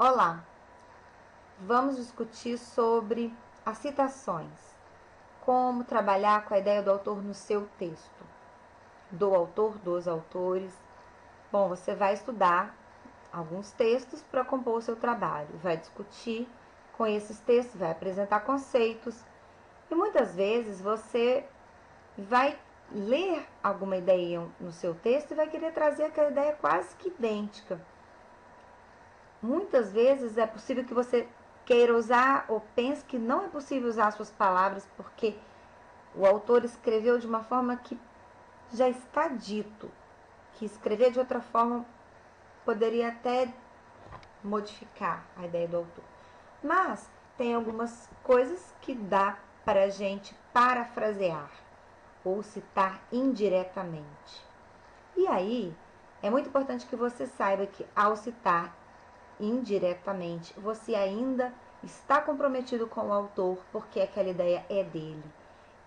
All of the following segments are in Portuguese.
Olá, vamos discutir sobre as citações, como trabalhar com a ideia do autor no seu texto, do autor, dos autores. Bom, você vai estudar alguns textos para compor o seu trabalho, vai discutir com esses textos, vai apresentar conceitos e muitas vezes você vai ler alguma ideia no seu texto e vai querer trazer aquela ideia quase que idêntica. Muitas vezes é possível que você queira usar ou pense que não é possível usar suas palavras porque o autor escreveu de uma forma que já está dito, que escrever de outra forma poderia até modificar a ideia do autor. Mas tem algumas coisas que dá para a gente parafrasear ou citar indiretamente. E aí, é muito importante que você saiba que ao citar indiretamente, você ainda está comprometido com o autor porque aquela ideia é dele.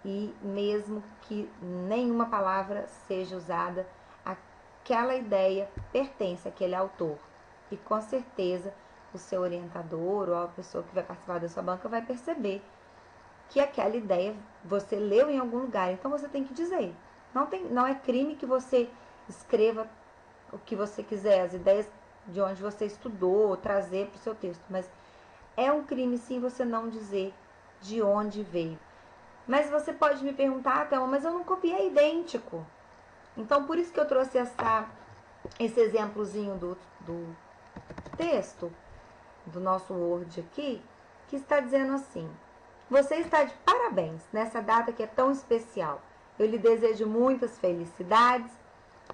E mesmo que nenhuma palavra seja usada, aquela ideia pertence àquele autor. E com certeza o seu orientador ou a pessoa que vai participar da sua banca vai perceber que aquela ideia você leu em algum lugar. Então você tem que dizer. Não é crime que você escreva o que você quiser, as ideias de onde você estudou, trazer para o seu texto. Mas é um crime sim você não dizer de onde veio. Mas você pode me perguntar, Thelma, mas eu não copiei idêntico. Então, por isso que eu trouxe esse exemplozinho do texto, do nosso Word aqui, que está dizendo assim: você está de parabéns nessa data que é tão especial. Eu lhe desejo muitas felicidades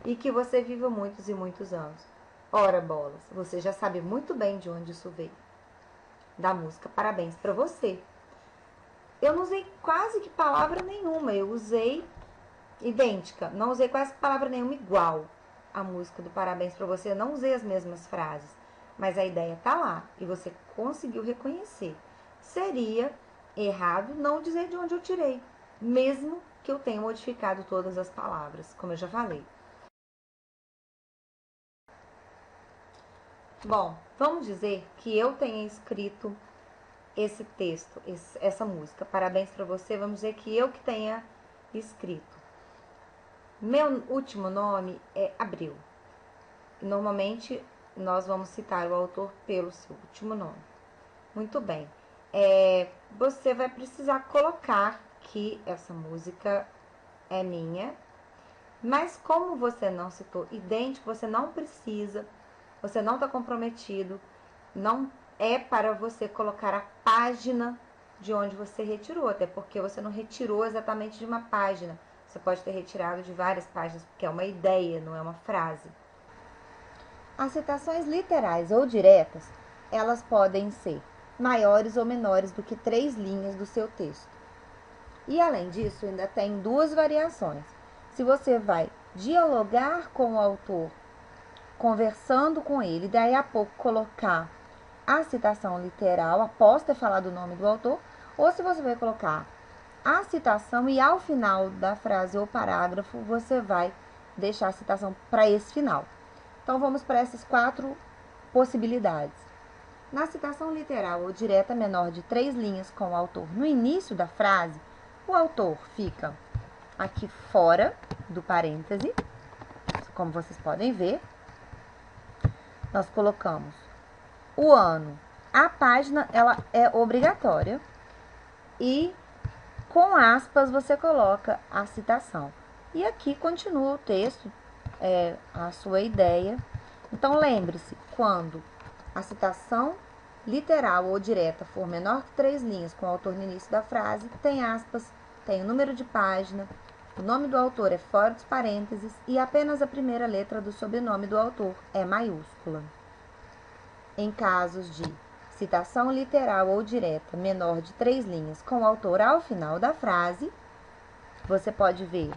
e que você viva muitos e muitos anos. Ora, bolas, você já sabe muito bem de onde isso veio. Da música Parabéns para você. Eu não usei quase que palavra nenhuma, eu usei idêntica, não usei quase palavra nenhuma igual à música do Parabéns para você, eu não usei as mesmas frases, mas a ideia tá lá e você conseguiu reconhecer. Seria errado não dizer de onde eu tirei, mesmo que eu tenha modificado todas as palavras, como eu já falei. Bom, vamos dizer que eu tenha escrito esse texto, essa música, Parabéns para você, vamos dizer que eu que tenha escrito. Meu último nome é Abreu. Normalmente nós vamos citar o autor pelo seu último nome. Muito bem. Você vai precisar colocar que essa música é minha, mas como você não citou idêntico, você não precisa, você não está comprometido, não é para você colocar a página de onde você retirou, até porque você não retirou exatamente de uma página. Você pode ter retirado de várias páginas, porque é uma ideia, não é uma frase. As citações literais ou diretas, elas podem ser maiores ou menores do que 3 linhas do seu texto. E além disso, ainda tem duas variações. Se você vai dialogar com o autor, conversando com ele, daí a pouco colocar a citação literal após ter falado o nome do autor, ou se você vai colocar a citação e ao final da frase ou parágrafo você vai deixar a citação para esse final. Então vamos para essas 4 possibilidades. Na citação literal ou direta menor de 3 linhas com o autor no início da frase, o autor fica aqui fora do parêntese, como vocês podem ver. Nós colocamos o ano. A página ela é obrigatória e com aspas você coloca a citação. E aqui continua o texto, a sua ideia. Então lembre-se, quando a citação literal ou direta for menor que 3 linhas com o autor no início da frase, tem aspas, tem o número de página, o nome do autor é fora dos parênteses e apenas a primeira letra do sobrenome do autor é maiúscula. Em casos de citação literal ou direta menor de 3 linhas com o autor ao final da frase, você pode ver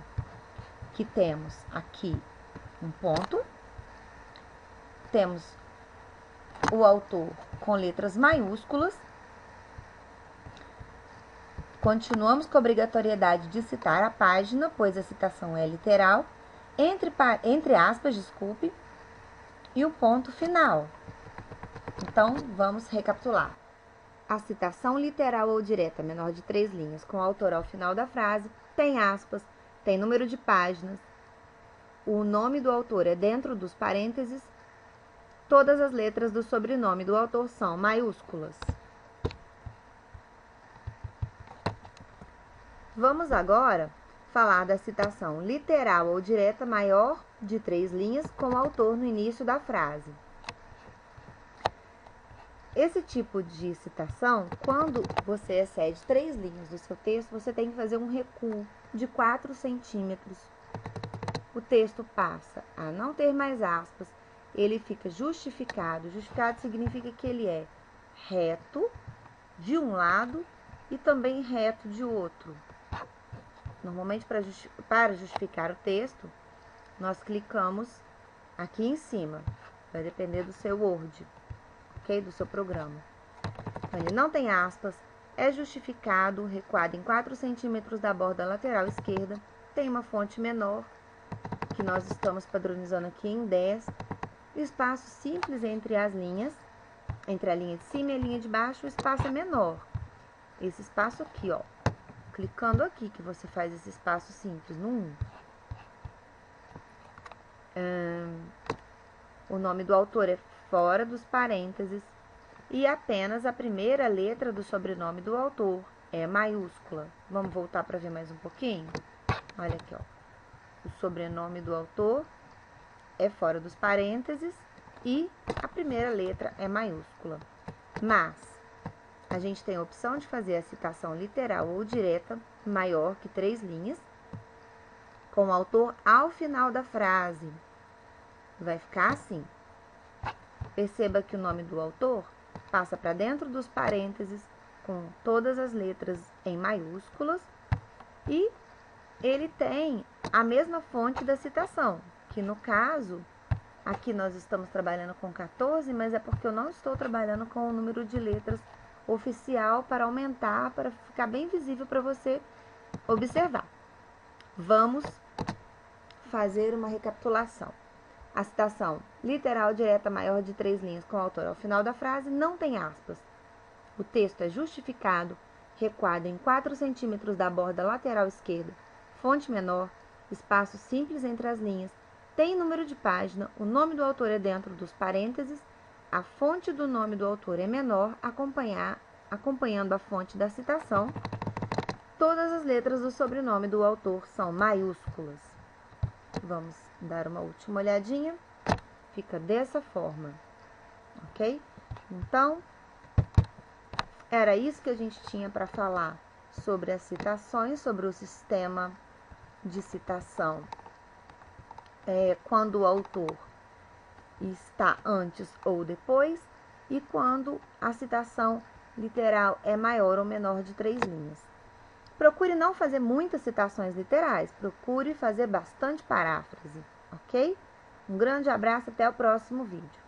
que temos aqui um ponto, temos o autor com letras maiúsculas, continuamos com a obrigatoriedade de citar a página, pois a citação é literal, entre aspas, e o ponto final. Então, vamos recapitular. A citação literal ou direta menor de 3 linhas com o autor ao final da frase tem aspas, tem número de páginas, o nome do autor é dentro dos parênteses, todas as letras do sobrenome do autor são maiúsculas. Vamos agora falar da citação literal ou direta maior de 3 linhas com o autor no início da frase. Esse tipo de citação, quando você excede 3 linhas do seu texto, você tem que fazer um recuo de 4 centímetros. O texto passa a não ter mais aspas, ele fica justificado. Justificado significa que ele é reto de um lado e também reto de outro. Normalmente, para justificar o texto, nós clicamos aqui em cima. Vai depender do seu Word, ok? Do seu programa. Então, ele não tem aspas, é justificado, recuado em 4 centímetros da borda lateral esquerda, tem uma fonte menor, que nós estamos padronizando aqui em 10, espaço simples entre as linhas, entre a linha de cima e a linha de baixo, o espaço é menor. Esse espaço aqui, ó, clicando aqui que você faz esse espaço simples no 1. O nome do autor é fora dos parênteses e apenas a primeira letra do sobrenome do autor é maiúscula. Vamos voltar para ver mais um pouquinho? Olha aqui, ó. O sobrenome do autor é fora dos parênteses e a primeira letra é maiúscula. Mas a gente tem a opção de fazer a citação literal ou direta maior que 3 linhas, com o autor ao final da frase. Vai ficar assim. Perceba que o nome do autor passa para dentro dos parênteses com todas as letras em maiúsculas e ele tem a mesma fonte da citação, que no caso, aqui nós estamos trabalhando com 14, mas é porque eu não estou trabalhando com o número de letras oficial para aumentar, para ficar bem visível para você observar. Vamos fazer uma recapitulação. A citação literal direta maior de 3 linhas com o autor ao final da frase não tem aspas. O texto é justificado, recuado em 4 centímetros da borda lateral esquerda, fonte menor, espaço simples entre as linhas, tem número de página, o nome do autor é dentro dos parênteses, a fonte do nome do autor é menor, acompanhando a fonte da citação, todas as letras do sobrenome do autor são maiúsculas. Vamos dar uma última olhadinha. Fica dessa forma, ok? Então, era isso que a gente tinha para falar sobre as citações, sobre o sistema de citação quando o autor está antes ou depois e quando a citação literal é maior ou menor de 3 linhas. Procure não fazer muitas citações literais, procure fazer bastante paráfrase, ok? Um grande abraço, até o próximo vídeo.